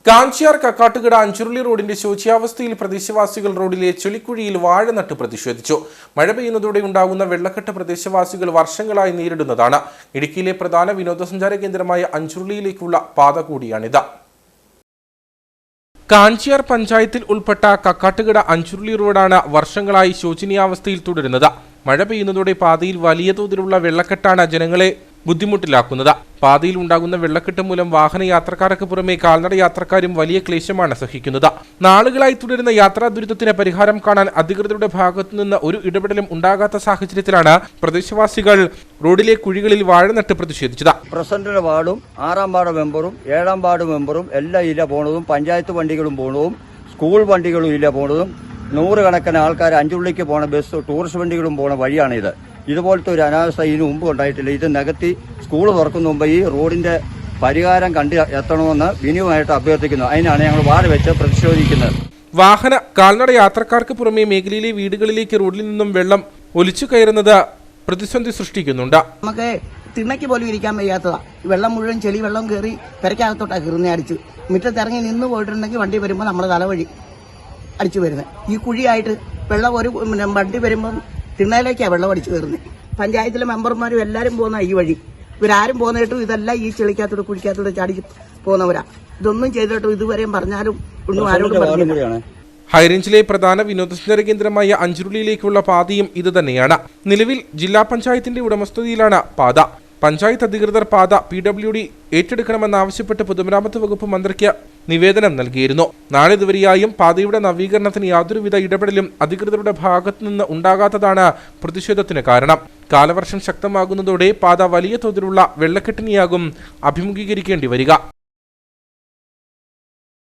കാഞ്ചിയാർ കക്കാട്ടുകട അഞ്ചുരുളി റോഡിന്റെ ശോച്യാവസ്ഥയിൽ പ്രദേശവാസികൾ റോഡിലെ ചെളിക്കുഴിയിൽ വാഴ നട്ട് പ്രതിഷേധിച്ചു. മഴ പെയ്യുന്നതോടെ ഉണ്ടാകുന്ന വെള്ളക്കെട്ട് പ്രദേശവാസികൾ വർഷങ്ങളായി നേരിടുന്നതാണ്. ഇടുക്കിയിലെ പ്രധാന വിനോദസഞ്ചാര കേന്ദ്രമായ അഞ്ചുരുളിയിലേക്കുള്ള പാത കൂടിയാണിത്. കാഞ്ചിയാർ പഞ്ചായത്തിൽ ഉൾപ്പെട്ട കക്കാട്ടുകട അഞ്ചുരുളി റോഡാണ് വർഷങ്ങളായി ശോചനീയാവസ്ഥയിൽ തുടരുന്നത്. മഴ പെയ്യുന്നതോടെ പാതയിൽ വലിയ തോതിലുള്ള വെള്ളക്കെട്ടാണ് ജനങ്ങളെ ബുദ്ധിമുട്ടിലാക്കുന്നത്. പാതയിൽ ഉണ്ടാകുന്ന വെള്ളക്കെട്ട് മൂലം വാഹന യാത്രക്കാർക്ക് പുറമെ കാൽനട യാത്രക്കാരും വലിയ ക്ലേശമാണ് സഹിക്കുന്നത്. നാളുകളായി തുടരുന്ന യാത്രാ ദുരിതത്തിന് പരിഹാരം കാണാൻ അധികൃതരുടെ ഭാഗത്തുനിന്ന് ഒരു ഇടപെടലും ഉണ്ടാകാത്ത സാഹചര്യത്തിലാണ് പ്രദേശവാസികൾ റോഡിലെ കുഴികളിൽ വാഴ നട്ട് പ്രതിഷേധിച്ചത്. പ്രസിഡന്റിന്റെ വാർഡും 6-ാം വാർഡ് മെമ്പറും 7-ാം വാർഡ് മെമ്പറും എല്ലാം ഇല്ല പോണതും, പഞ്ചായത്ത് വണ്ടികളും പോണതും, സ്കൂൾ വണ്ടികളും ഇല്ല പോണതും, നൂറുകണക്കിന് ആൾക്കാർ അഞ്ചുള്ളിക്ക് പോണ ബസ്, ടൂറിസ്റ്റ് വണ്ടികളും പോണ വഴിയാണിത്. ഇതുപോലത്തെ ഒരു അനാവസ്ഥ ഇതിനു മുമ്പ് ഉണ്ടായിട്ടില്ല. ഇത് നികത്തി സ്കൂൾ തുറക്കുന്ന മുമ്പ് ഈ റോഡിന്റെ പരിഹാരം കണ്ടു എത്തണമെന്ന് വിനിയുമായിട്ട് അഭ്യർത്ഥിക്കുന്നു. അതിനാണ് ഞങ്ങൾ വാഴ വെച്ച് പ്രതിഷേധിക്കുന്നത്. വാഹന കാൽനട യാത്രക്കാർക്ക് പുറമെ മേഖലയിലെ വീടുകളിലേക്ക് റോഡിൽ നിന്നും വെള്ളം ഒലിച്ചു കയറുന്നത് പ്രതിസന്ധി സൃഷ്ടിക്കുന്നുണ്ട്. നമുക്ക് തിണ്ണയ്ക്ക് പോലും ഇരിക്കാൻ വയ്യാത്തതാ. വെള്ളം മുഴുവൻ ചെളി വെള്ളം കയറി പെരക്കകത്തോട്ടാണ് കയറുന്ന അടിച്ച്. മുറ്റത്തിറങ്ങി നിന്ന് പോയിട്ടുണ്ടെങ്കിൽ വണ്ടി വരുമ്പോൾ നമ്മുടെ തലവഴി അടിച്ചു വരുന്നത്. ഈ കുഴിയായിട്ട് വെള്ളം ഒരു വണ്ടി വരുമ്പം തിണ്ണയിലേക്കാണ് വെള്ളം അടിച്ചു കയറുന്നത്. പഞ്ചായത്തിലെ മെമ്പർമാരും എല്ലാവരും പോകുന്ന ഈ വഴി. ഇവരാരും പോകുന്നിട്ടും ഇതെല്ലാം ഈ ചെളിക്കകത്തോടെ കുഴിക്കകത്തോടെ ചാടി പോകുന്നവരാ. ഇതൊന്നും ചെയ്തിട്ടും ഇതുവരെയും പറഞ്ഞാലും ഒന്നും ആരോടും പറഞ്ഞില്ല. ഹൈറേഞ്ചിലെ പ്രധാന വിനോദസഞ്ചാര കേന്ദ്രമായ അഞ്ചുരുളിയിലേക്കുള്ള പാതയും ഇത് തന്നെയാണ്. നിലവിൽ ജില്ലാ പഞ്ചായത്തിന്റെ ഉടമസ്ഥതയിലാണ് പാത. പഞ്ചായത്ത് അധികൃതർ പാത PWD ഏറ്റെടുക്കണമെന്നാവശ്യപ്പെട്ട് പൊതുമരാമത്ത് വകുപ്പ് മന്ത്രിക്ക് നിവേദനം നൽകിയിരുന്നു. നാളിതുവരെയായും പാതയുടെ നവീകരണത്തിന് യാതൊരുവിധ ഇടപെടലും അധികൃതരുടെ ഭാഗത്തുനിന്ന് ഉണ്ടാകാത്തതാണ് പ്രതിഷേധത്തിന് കാരണം. കാലവർഷം ശക്തമാകുന്നതോടെ പാത വലിയ തോതിലുള്ള വെള്ളക്കെട്ടിനെയാകും അഭിമുഖീകരിക്കേണ്ടി വരിക.